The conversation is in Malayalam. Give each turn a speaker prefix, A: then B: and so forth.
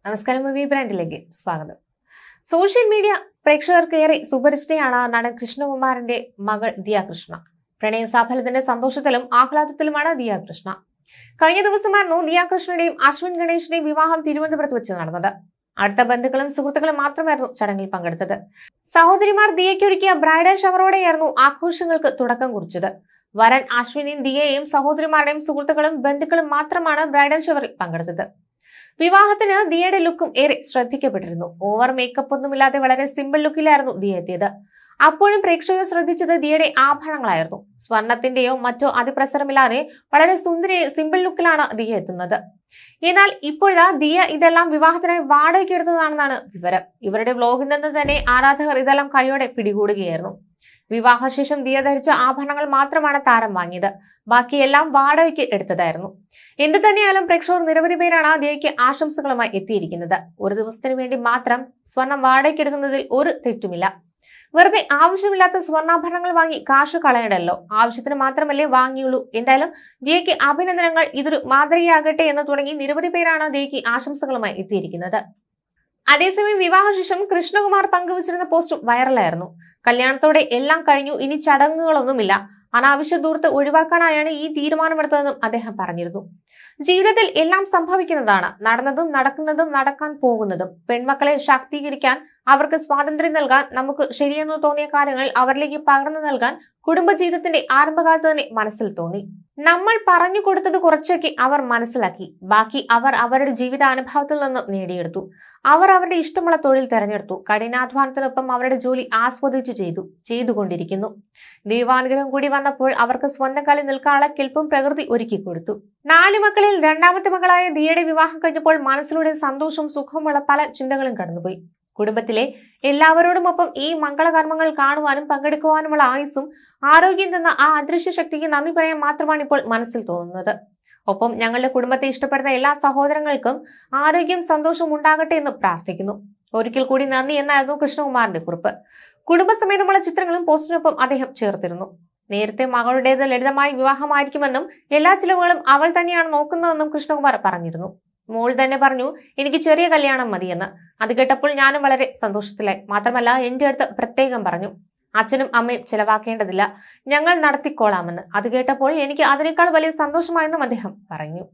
A: നമസ്കാരം, മൂവി ബ്രാൻഡിലേക്ക് സ്വാഗതം. സോഷ്യൽ മീഡിയ പ്രേക്ഷകർക്കേറെ സുപരിചിതയാണ് നടൻ കൃഷ്ണകുമാറിന്റെ മകൾ ദിയ കൃഷ്ണ. പ്രണയ സാഫല്യത്തിന്റെ സന്തോഷത്തിലും ആഹ്ലാദത്തിലുമാണ് ദിയ കൃഷ്ണ. കഴിഞ്ഞ ദിവസമായിരുന്നു ദിയ കൃഷ്ണയുടെയും അശ്വിൻ ഗണേഷിന്റെയും വിവാഹം തിരുവനന്തപുരത്ത് വെച്ച് നടന്നത്. അടുത്ത ബന്ധുക്കളും സുഹൃത്തുക്കളും മാത്രമായിരുന്നു ചടങ്ങിൽ പങ്കെടുത്തത്. സഹോദരിമാർ ദിയയ്ക്കൊരുക്കിയ ബ്രൈഡൽ ഷവറോടെയായിരുന്നു ആഘോഷങ്ങൾക്ക് തുടക്കം കുറിച്ചത്. വരൻ അശ്വിനെയും ദിയയെയും സഹോദരിമാരുടെയും സുഹൃത്തുക്കളും ബന്ധുക്കളും മാത്രമാണ് ബ്രൈഡൽ ഷവറിൽ പങ്കെടുത്തത്. വിവാഹത്തിന് ദിയയുടെ ലുക്കും ഏറെ ശ്രദ്ധിക്കപ്പെട്ടിരുന്നു. ഓവർ മേക്കപ്പ് ഒന്നുമില്ലാതെ വളരെ സിമ്പിൾ ലുക്കിലായിരുന്നു ദിയ എത്തിയത്. അപ്പോഴും പ്രേക്ഷകർ ശ്രദ്ധിച്ചത് ദിയയുടെ ആഭരണങ്ങളായിരുന്നു. സ്വർണത്തിന്റെയോ മറ്റോ അതിപ്രസരമില്ലാതെ വളരെ സുന്ദരി സിമ്പിൾ ലുക്കിലാണ് ദിയ എത്തുന്നത്. എന്നാൽ ഇപ്പോഴാ ദിയ ഇതെല്ലാം വിവാഹത്തിനായി വാടകയ്ക്ക് എടുത്തതാണെന്നാണ് വിവരം. ഇവരുടെ വ്ലോഗിൽ നിന്ന് തന്നെ ആരാധകർ ഇതെല്ലാം കൈയോടെ പിടികൂടുകയായിരുന്നു. വിവാഹശേഷം ദിയ ധരിച്ച ആഭരണങ്ങൾ മാത്രമാണ് താരം വാങ്ങിയത്. ബാക്കിയെല്ലാം വാടകയ്ക്ക് എടുത്തതായിരുന്നു. എന്തു തന്നെയായാലും പ്രേക്ഷകർ നിരവധി പേരാണ് ദിയയ്ക്ക് ആശംസകളുമായി എത്തിയിരിക്കുന്നത്. ഒരു ദിവസത്തിന് വേണ്ടി മാത്രം സ്വർണം വാടകയ്ക്ക് എടുക്കുന്നതിൽ ഒരു തെറ്റുമില്ല. വെറുതെ ആവശ്യമില്ലാത്ത സ്വർണ്ണാഭരണങ്ങൾ വാങ്ങി കാശ് കളയണ്ടല്ലോ. ആവശ്യത്തിന് മാത്രമല്ലേ വാങ്ങിയുള്ളൂ. എന്തായാലും ദിയയ്ക്ക് അഭിനന്ദനങ്ങൾ. ഇതൊരു മാതൃകയാകട്ടെ എന്ന് തുടങ്ങി നിരവധി പേരാണ് ദിയയ്ക്ക് ആശംസകളുമായി എത്തിയിരിക്കുന്നത്. അതേസമയം വിവാഹശേഷം കൃഷ്ണകുമാർ പങ്കുവച്ചിരുന്ന പോസ്റ്റും വൈറലായിരുന്നു. കല്യാണത്തോടെ എല്ലാം കഴിഞ്ഞു, ഇനി ചടങ്ങുകളൊന്നുമില്ല. അനാവശ്യ ദൂരത്ത് ഒഴിവാക്കാനായാണ് ഈ തീരുമാനമെടുത്തതെന്നും അദ്ദേഹം പറഞ്ഞിരുന്നു. ജീവിതത്തിൽ എല്ലാം സംഭവിക്കുന്നതാണ്. നടന്നതും നടക്കുന്നതും നടക്കാൻ പോകുന്നതും. പെൺമക്കളെ ശാക്തീകരിക്കാൻ, അവർക്ക് സ്വാതന്ത്ര്യം നൽകാൻ, നമുക്ക് ശരിയെന്ന് തോന്നിയ കാര്യങ്ങൾ അവരിലേക്ക് പകർന്നു നൽകാൻ കുടുംബജീവിതത്തിന്റെ ആരംഭകാലത്ത് തന്നെ മനസ്സിൽ തോന്നി. നമ്മൾ പറഞ്ഞു കൊടുത്തത് കുറച്ചൊക്കെ അവർ മനസ്സിലാക്കി. ബാക്കി അവർ അവരുടെ ജീവിതാനുഭവത്തിൽ നിന്ന് നേടിയെടുത്തു. അവർ അവരുടെ ഇഷ്ടമുള്ള തൊഴിൽ തെരഞ്ഞെടുത്തു. കഠിനാധ്വാനത്തിനൊപ്പം അവരുടെ ജോലി ആസ്വദിച്ചു ചെയ്തുകൊണ്ടിരിക്കുന്നു. ദൈവാനുഗ്രഹം കൂടി വന്നപ്പോൾ അവർക്ക് സ്വന്തം കാലിൽ നിൽക്കാനുള്ള കെൽപ്പും പ്രകൃതി ഒരുക്കി കൊടുത്തു. 4 മക്കളിൽ രണ്ടാമത്തെ മകളായ ദിയയുടെ വിവാഹം കഴിഞ്ഞപ്പോൾ മനസ്സിലൂടെ സന്തോഷവും സുഖവുമുള്ള പല ചിന്തകളും കടന്നുപോയി. കുടുംബത്തിലെ എല്ലാവരോടുമൊപ്പം ഈ മംഗളകർമ്മങ്ങൾ കാണുവാനും പങ്കെടുക്കുവാനുമുള്ള ആയുസ്സും ആരോഗ്യം തന്ന ആ അദൃശ്യ ശക്തിക്ക് നന്ദി പറയാൻ മാത്രമാണ് ഇപ്പോൾ മനസ്സിൽ തോന്നുന്നത്. ഒപ്പം ഞങ്ങളുടെ കുടുംബത്തെ ഇഷ്ടപ്പെടുന്ന എല്ലാ സഹോദരങ്ങൾക്കും ആരോഗ്യം സന്തോഷവും ഉണ്ടാകട്ടെ എന്ന് പ്രാർത്ഥിക്കുന്നു. ഒരിക്കൽ കൂടി നന്ദി എന്നായിരുന്നു കൃഷ്ണകുമാറിന്റെ കുറിപ്പ്. കുടുംബസമേതമുള്ള ചിത്രങ്ങളും പോസ്റ്റിനൊപ്പം അദ്ദേഹം ചേർത്തിരുന്നു. നേരത്തെ മകളുടേത് ലളിതമായ വിവാഹമായിരിക്കുമെന്നും എല്ലാ ചിലവുകളും അവൾ തന്നെയാണ് നോക്കുന്നതെന്നും കൃഷ്ണകുമാർ പറഞ്ഞിരുന്നു. മോൾ തന്നെ പറഞ്ഞു, എനിക്ക് ചെറിയ കല്യാണം മതിയെന്ന്. അത് കേട്ടപ്പോൾ ഞാനും വളരെ സന്തോഷത്തിലായി. മാത്രമല്ല എന്റെ അടുത്ത് പ്രത്യേകം പറഞ്ഞു, അച്ഛനും അമ്മയും ചെലവാക്കേണ്ടതില്ല, ഞങ്ങൾ നടത്തിക്കോളാമെന്ന്. അത് കേട്ടപ്പോൾ എനിക്ക് അതിനേക്കാൾ വലിയ സന്തോഷമായെന്നും അദ്ദേഹം പറഞ്ഞു.